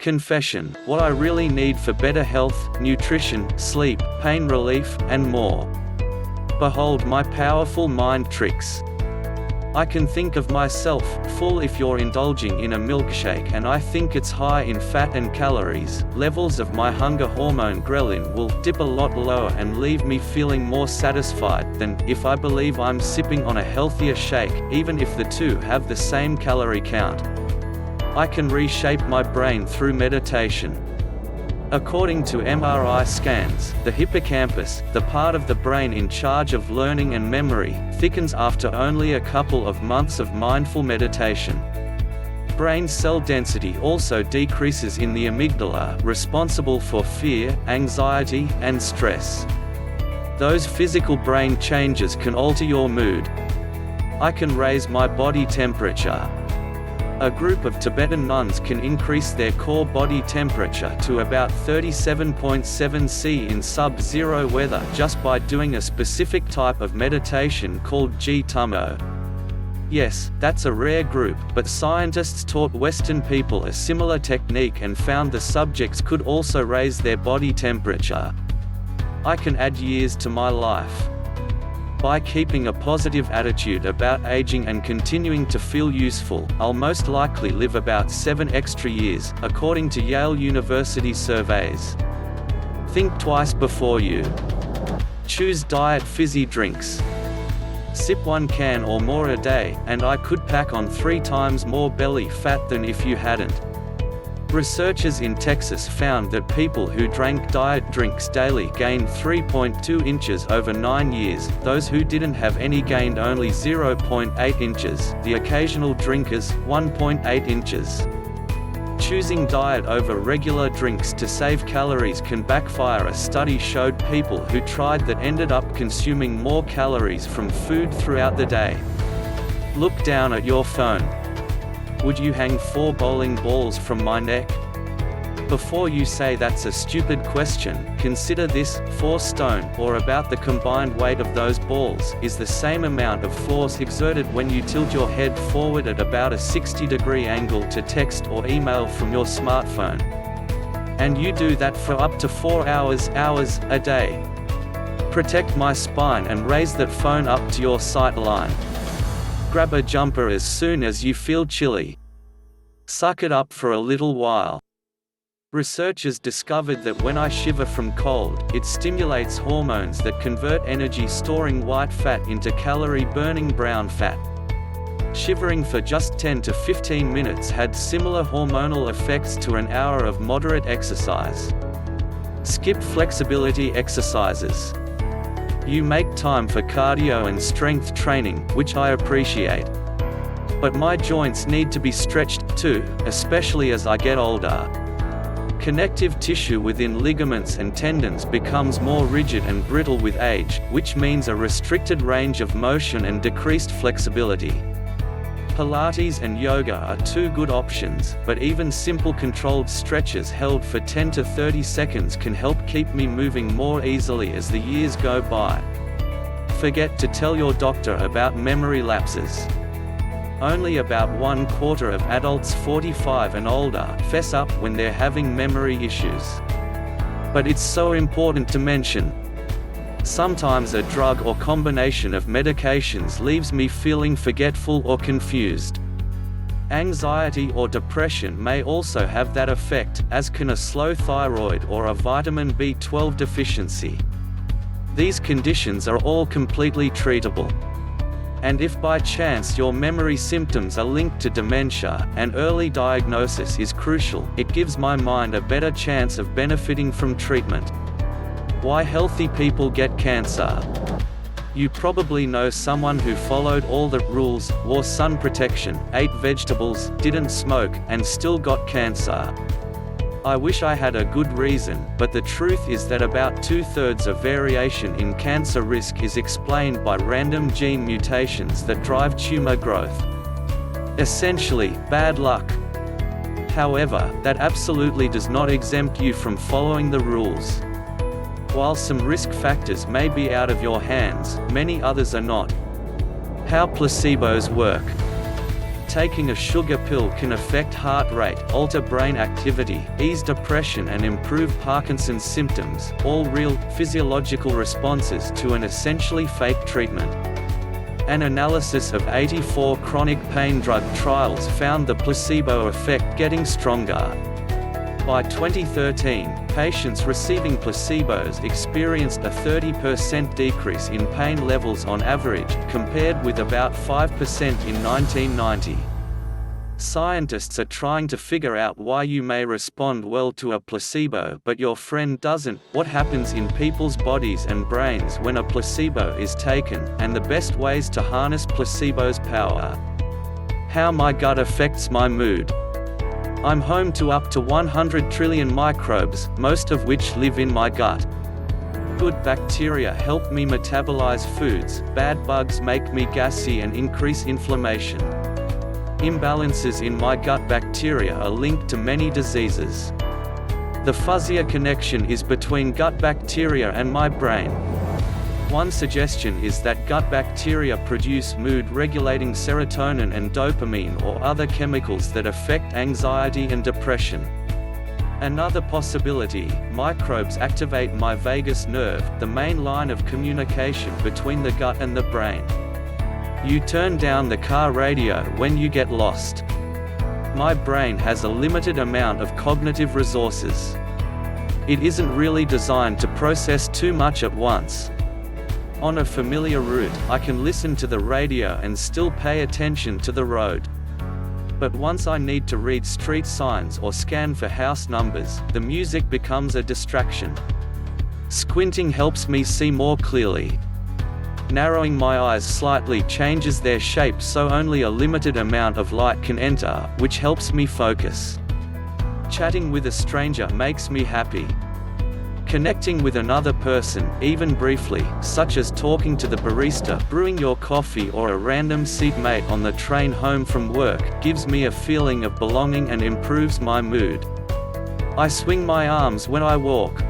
Confession: what I really need for better health, nutrition, sleep, pain relief, and more. Behold my powerful mind tricks. I can think of myself full if you're indulging in a milkshake and I think it's high in fat and calories. Levels of my hunger hormone ghrelin will dip a lot lower and leave me feeling more satisfied than if I believe I'm sipping on a healthier shake, even if the two have the same calorie count. I can reshape my brain through meditation. According to MRI scans, the hippocampus, the part of the brain in charge of learning and memory, thickens after only a couple of months of mindful meditation. Brain cell density also decreases in the amygdala, responsible for fear, anxiety, and stress. Those physical brain changes can alter your mood. I can raise my body temperature. A group of Tibetan nuns can increase their core body temperature to about 37.7 C in sub-zero weather just by doing a specific type of meditation called G-Tummo. Yes, that's a rare group, but scientists taught Western people a similar technique and found the subjects could also raise their body temperature. I can add years to my life. By keeping a positive attitude about aging and continuing to feel useful, I'll most likely live about 7 extra years, according to Yale University surveys. Think twice before you choose diet fizzy drinks. Sip 1 can or more a day, and I could pack on 3 times more belly fat than if you hadn't. Researchers in Texas found that people who drank diet drinks daily gained 3.2 inches over 9 years, those who didn't have any gained only 0.8 inches, the occasional drinkers, 1.8 inches. Choosing diet over regular drinks to save calories can backfire. A study showed people who tried that ended up consuming more calories from food throughout the day. Look down at your phone. Would you hang 4 bowling balls from my neck? Before you say that's a stupid question, consider this: 4 stone, or about the combined weight of those balls, is the same amount of force exerted when you tilt your head forward at about a 60-degree angle to text or email from your smartphone. And you do that for up to 4 hours a day. Protect my spine and raise that phone up to your sight line. Grab a jumper as soon as you feel chilly. Suck it up for a little while. Researchers discovered that when I shiver from cold, it stimulates hormones that convert energy-storing white fat into calorie-burning brown fat. Shivering for just 10 to 15 minutes had similar hormonal effects to an hour of moderate exercise. Skip flexibility exercises. You make time for cardio and strength training, which I appreciate. But my joints need to be stretched, too, especially as I get older. Connective tissue within ligaments and tendons becomes more rigid and brittle with age, which means a restricted range of motion and decreased flexibility. Pilates and yoga are 2 good options, but even simple controlled stretches held for 10 to 30 seconds can help keep me moving more easily as the years go by. Forget to tell your doctor about memory lapses. Only about 1/4 of adults 45 and older fess up when they're having memory issues. But it's so important to mention. Sometimes a drug or combination of medications leaves me feeling forgetful or confused. Anxiety or depression may also have that effect, as can a slow thyroid or a vitamin B12 deficiency. These conditions are all completely treatable. And if by chance your memory symptoms are linked to dementia, an early diagnosis is crucial. It gives my mind a better chance of benefiting from treatment. Why healthy people get cancer. You probably know someone who followed all the rules, wore sun protection, ate vegetables, didn't smoke, and still got cancer. I wish I had a good reason, but the truth is that about 2/3 of variation in cancer risk is explained by random gene mutations that drive tumor growth. Essentially, bad luck. However, that absolutely does not exempt you from following the rules. While some risk factors may be out of your hands, many others are not. How placebos work. taking a sugar pill can affect heart rate, alter brain activity, ease depression and improve Parkinson's symptoms, all real, physiological responses to an essentially fake treatment. An analysis of 84 chronic pain drug trials found the placebo effect getting stronger. By 2013, patients receiving placebos experienced a 30% decrease in pain levels on average, compared with about 5% in 1990. Scientists are trying to figure out why you may respond well to a placebo but your friend doesn't, what happens in people's bodies and brains when a placebo is taken, and the best ways to harness placebo's power. How my gut affects my mood. I'm home to up to 100 trillion microbes, most of which live in my gut. Good bacteria help me metabolize foods, bad bugs make me gassy and increase inflammation. Imbalances in my gut bacteria are linked to many diseases. The fuzzier connection is between gut bacteria and my brain. One suggestion is that gut bacteria produce mood-regulating serotonin and dopamine or other chemicals that affect anxiety and depression. Another possibility, microbes activate my vagus nerve, the main line of communication between the gut and the brain. You turn down the car radio when you get lost. My brain has a limited amount of cognitive resources. It isn't really designed to process too much at once. On a familiar route, I can listen to the radio and still pay attention to the road. But once I need to read street signs or scan for house numbers, the music becomes a distraction. Squinting helps me see more clearly. Narrowing my eyes slightly changes their shape so only a limited amount of light can enter, which helps me focus. Chatting with a stranger makes me happy. Connecting with another person, even briefly, such as talking to the barista brewing your coffee or a random seatmate on the train home from work, gives me a feeling of belonging and improves my mood. I swing my arms when I walk.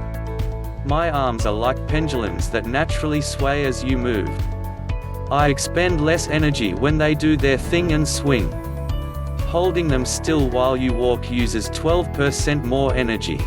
My arms are like pendulums that naturally sway as you move. I expend less energy when they do their thing and swing. Holding them still while you walk uses 12% more energy.